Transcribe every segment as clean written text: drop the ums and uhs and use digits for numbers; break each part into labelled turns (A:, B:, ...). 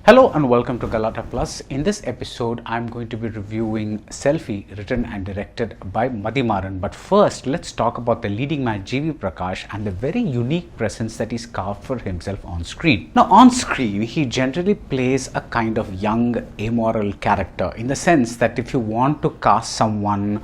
A: Hello and welcome to Galata Plus. In this episode, I'm going to be reviewing Selfie, written and directed by Mathi Maran. But first, let's talk about the leading man G.V. Prakash and the very unique presence that he's carved for himself on screen. Now, on screen, he generally plays a kind of young, amoral character in the sense that if you want to cast someone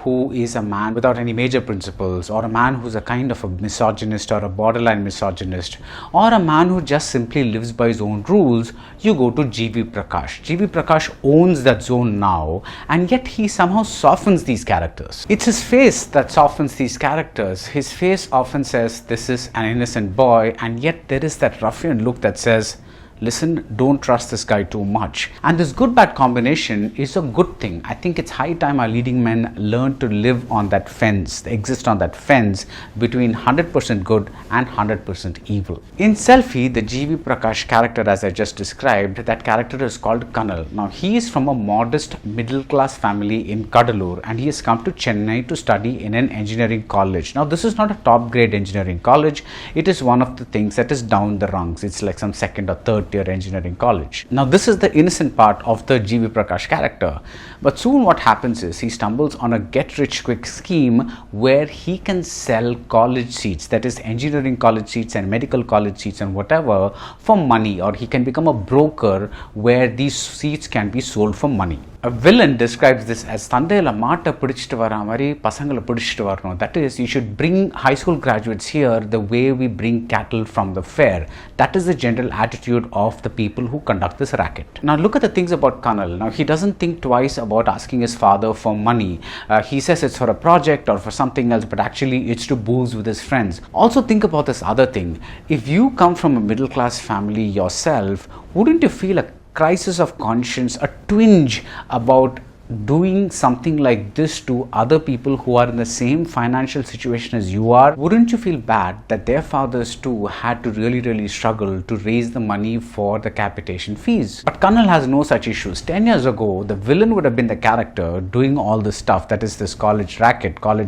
A: who is a man without any major principles, or a man who's a kind of a misogynist or a borderline misogynist, or a man who just simply lives by his own rules, you go to G.V. Prakash. G.V. Prakash owns that zone now, and yet he somehow softens these characters. It's his face that softens these characters. His face often says, this is an innocent boy, and yet there is that ruffian look that says, listen, don't trust this guy too much. And this good-bad combination is a good thing. I think it's high time our leading men learn to live on that fence, exist on that fence between 100% good and 100% evil. In Selfie, the G.V. Prakash character, as I just described, that character is called Kanal. Now, he is from a modest middle-class family in Kadalur, and he has come to Chennai to study in an engineering college. Now, this is not a top-grade engineering college. It is one of the things that is down the rungs. It's like some second or third tier engineering college. Now, this is the innocent part of the G.V. Prakash character, but soon what happens is he stumbles on a get-rich-quick scheme where he can sell college seats, that is engineering college seats and medical college seats and whatever, for money, or he can become a broker where these seats can be sold for money. A villain describes this as Tandela Mata Pudichtu Varamari, Pasangala Pudichtu Varno. That is, you should bring high school graduates here the way we bring cattle from the fair. That is the general attitude of the people who conduct this racket. Now, look at the things about Kanal. Now, he doesn't think twice about asking his father for money. He says it's for a project or for something else, but actually it's to booze with his friends. Also, think about this other thing. If you come from a middle class family yourself, wouldn't you feel a crisis of conscience, a twinge about doing something like this to other people who are in the same financial situation as you are? Wouldn't you feel bad that their fathers too had to really struggle to raise the money for the capitation fees? But Kanal has no such issues. 10 years ago, the villain would have been the character doing all this stuff, that is this college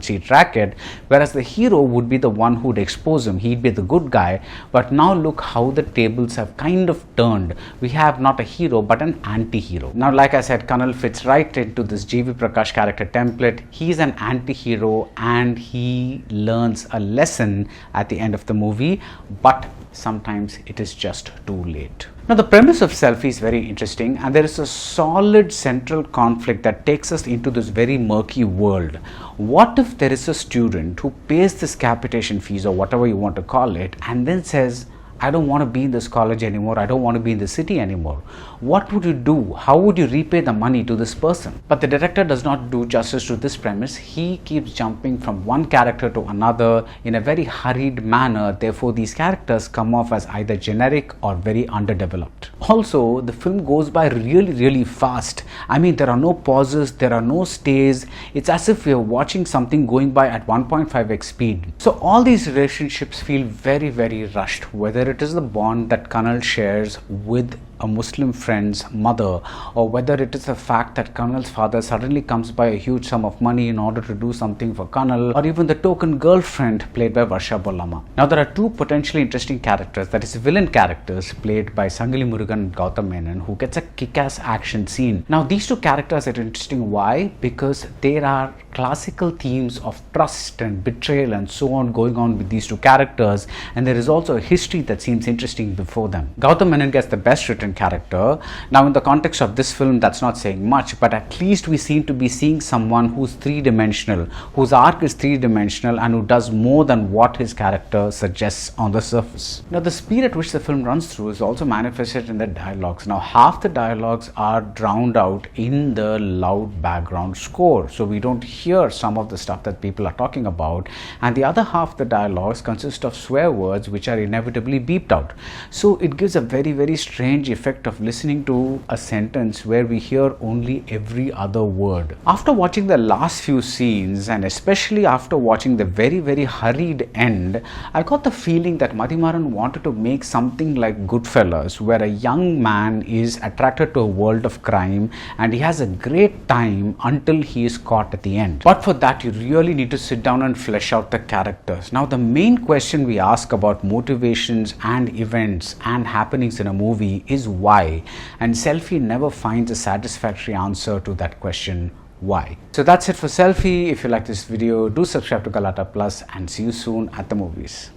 A: seat racket, whereas the hero would be the one who would expose him. He'd be the good guy. But now look how the tables have kind of turned. We have not a hero but an anti-hero. Now, like I said, Kanal fits right into this G.V. Prakash character template. He's an anti-hero and he learns a lesson at the end of the movie, but sometimes it is just too late. Now, the premise of Selfie is very interesting, and there is a solid central conflict that takes us into this very murky world. What if there is a student who pays this capitation fees or whatever you want to call it, and then says, I don't want to be in this college anymore, I don't want to be in the city anymore? What would you do? How would you repay the money to this person? But the director does not do justice to this premise. He keeps jumping from one character to another in a very hurried manner. Therefore, these characters come off as either generic or very underdeveloped. Also, the film goes by really fast. I mean, there are no pauses, there are no stays. It's as if you're watching something going by at 1.5x speed. So all these relationships feel very rushed, whether it is the bond that Kanal shares with a Muslim friend's mother, or whether it is the fact that Kanal's father suddenly comes by a huge sum of money in order to do something for Kanal, or even the token girlfriend played by Varsha Bollama. Now, there are two potentially interesting characters, that is villain characters played by Sangili Murugan and Gautham Menon, who gets a kick-ass action scene. Now, these two characters are interesting. Why? Because there are classical themes of trust and betrayal and so on going on with these two characters, and there is also a history that seems interesting before them. Gautham Menon gets the best written character. Now, in the context of this film, that's not saying much, but at least we seem to be seeing someone who's three-dimensional, whose arc is three-dimensional, and who does more than what his character suggests on the surface. Now, the speed at which the film runs through is also manifested in the dialogues. Now, half the dialogues are drowned out in the loud background score, so we don't hear some of the stuff that people are talking about, and the other half of the dialogues consist of swear words which are inevitably beeped out. So it gives a very strange effect of listening to a sentence where we hear only every other word. After watching the last few scenes, and especially after watching the very hurried end, I got the feeling that Mathi Maran wanted to make something like Goodfellas, where a young man is attracted to a world of crime and he has a great time until he is caught at the end. But for that, you really need to sit down and flesh out the characters. Now, the main question we ask about motivations and events and happenings in a movie is, is why, and Selfie never finds a satisfactory answer to that question, why. So that's it for Selfie. If you like this video, do subscribe to Galata Plus and see you soon at the movies.